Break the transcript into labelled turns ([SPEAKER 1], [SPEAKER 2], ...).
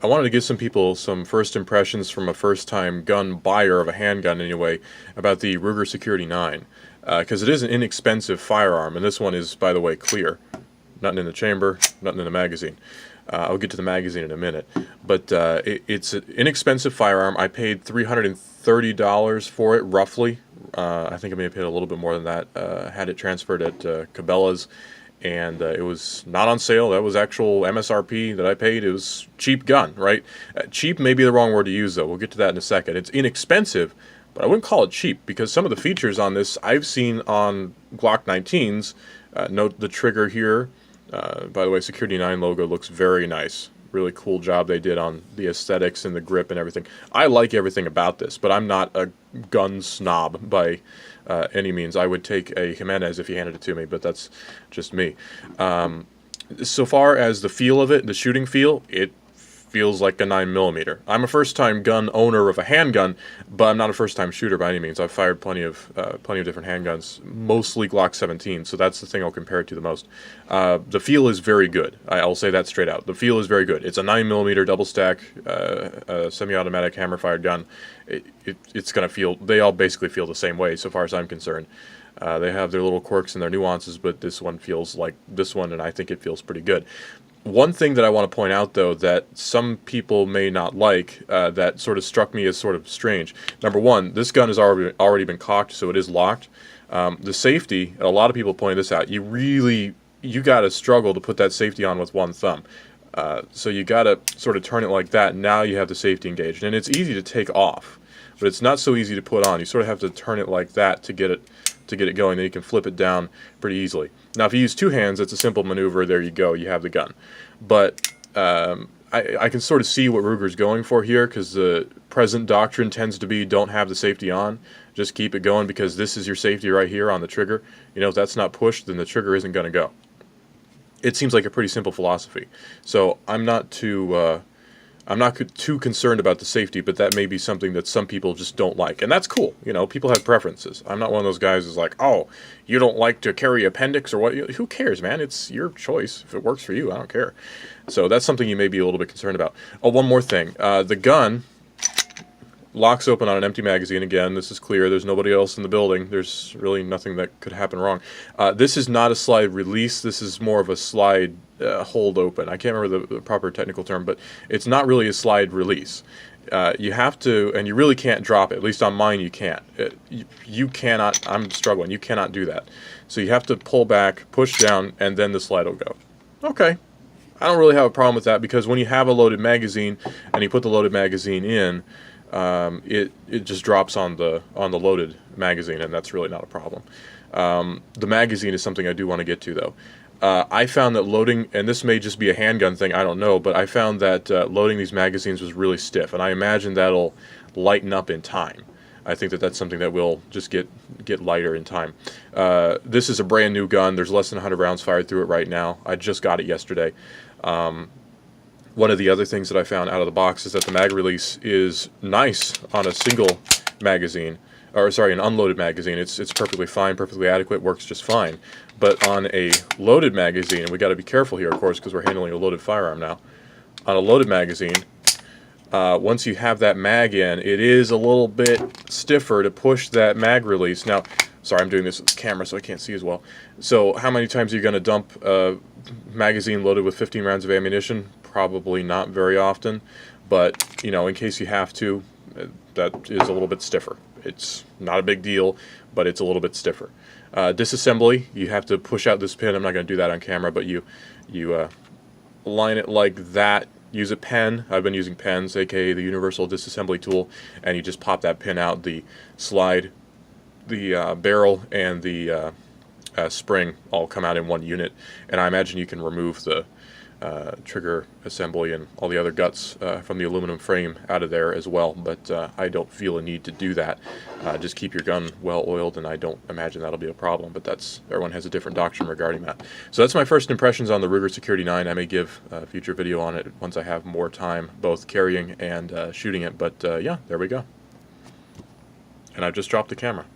[SPEAKER 1] I wanted to give some people some first impressions from a first-time gun buyer of a handgun anyway about the Ruger Security 9, because it is an inexpensive firearm, and this one is, by the way, clear. Nothing in the chamber, nothing in the magazine. I'll get to the magazine in a minute, but it's an inexpensive firearm. I paid $330 for it, roughly. I think I may have paid a little bit more than that. Had it transferred at Cabela's, and it was not on sale. That was actual MSRP that I paid. It was cheap gun, right? Cheap may be the wrong word to use, though. We'll get to that in a second. It's inexpensive, but I wouldn't call it cheap, because some of the features on this I've seen on Glock 19s. Note the trigger here. By the way, Security 9 logo looks very nice. Really cool job they did on the aesthetics and the grip and everything. I like everything about this, but I'm not a gun snob by any means. I would take a Jimenez if you handed it to me, but that's just me. So far as the feel of it, the shooting feel, it feels like a 9mm. I'm a first-time gun owner of a handgun, but I'm not a first-time shooter by any means. I've fired plenty of different handguns, mostly Glock 17, so that's the thing I'll compare it to the most. The feel is very good. I'll say that straight out. The feel is very good. It's a 9mm double-stack semi-automatic hammer-fired gun. It's going to feel, they all basically feel the same way so far as I'm concerned. They have their little quirks and their nuances, but this one feels like this one, and I think it feels pretty good. One thing that I want to point out, though, that some people may not like, that sort of struck me as sort of strange. Number one, this gun has already been cocked, so it is locked. The safety, a lot of people pointed this out, you got to struggle to put that safety on with one thumb. So you got to sort of turn it like that, and now you have the safety engaged. And it's easy to take off, but it's not so easy to put on. You sort of have to turn it like that to get it going, then you can flip it down pretty easily. Now, if you use two hands, it's a simple maneuver. There you go. You have the gun. But I can sort of see what Ruger's going for here, because the present doctrine tends to be don't have the safety on. Just keep it going, because this is your safety right here on the trigger. You know, if that's not pushed, then the trigger isn't going to go. It seems like a pretty simple philosophy. So I'm not too concerned about the safety, but that may be something that some people just don't like, and that's cool. You know, people have preferences. I'm not one of those guys who's like, oh, you don't like to carry appendix or what? Who cares, man? It's your choice. If it works for you, I don't care. So that's something you may be a little bit concerned about. Oh, one more thing. The gun locks open on an empty magazine. Again, this is clear. There's nobody else in the building. There's really nothing that could happen wrong. This is not a slide release. This is more of a slide hold open. I can't remember the proper technical term, but it's not really a slide release. You have to, and you really can't drop it. At least on mine, you can't. You cannot. I'm struggling. You cannot do that. So you have to pull back, push down, and then the slide will go. Okay. I don't really have a problem with that, because when you have a loaded magazine and you put the loaded magazine in, it just drops on the loaded magazine, and that's really not a problem. The magazine is something I do want to get to, though. I found that loading, and this may just be a handgun thing, I don't know, but I found that loading these magazines was really stiff, and I imagine that'll lighten up in time. I think that that's something that will just get lighter in time. This is a brand new gun. There's less than 100 rounds fired through it right now. I just got it yesterday. One of the other things that I found out of the box is that the mag release is nice on a single magazine, or sorry, an unloaded magazine. It's perfectly fine, perfectly adequate, works just fine. But on a loaded magazine, and we got to be careful here, of course, because we're handling a loaded firearm now. On a loaded magazine, once you have that mag in, it is a little bit stiffer to push that mag release. Now, sorry, I'm doing this with the camera, so I can't see as well. So how many times are you going to dump a magazine loaded with 15 rounds of ammunition? Probably not very often, but you know, in case you have to, that is a little bit stiffer. It's not a big deal, but it's a little bit stiffer. Disassembly, you have to push out this pin. I'm not going to do that on camera, but you line it like that. Use a pen. I've been using pens, aka the universal disassembly tool, and you just pop that pin out. The slide, the barrel, and the spring all come out in one unit, and I imagine you can remove the trigger assembly and all the other guts from the aluminum frame out of there as well, but I don't feel a need to do that. Just keep your gun well oiled, and I don't imagine that'll be a problem, but everyone has a different doctrine regarding that. So that's my first impressions on the Ruger Security 9. I may give a future video on it once I have more time, both carrying and shooting it, but yeah, there we go. And I've just dropped the camera.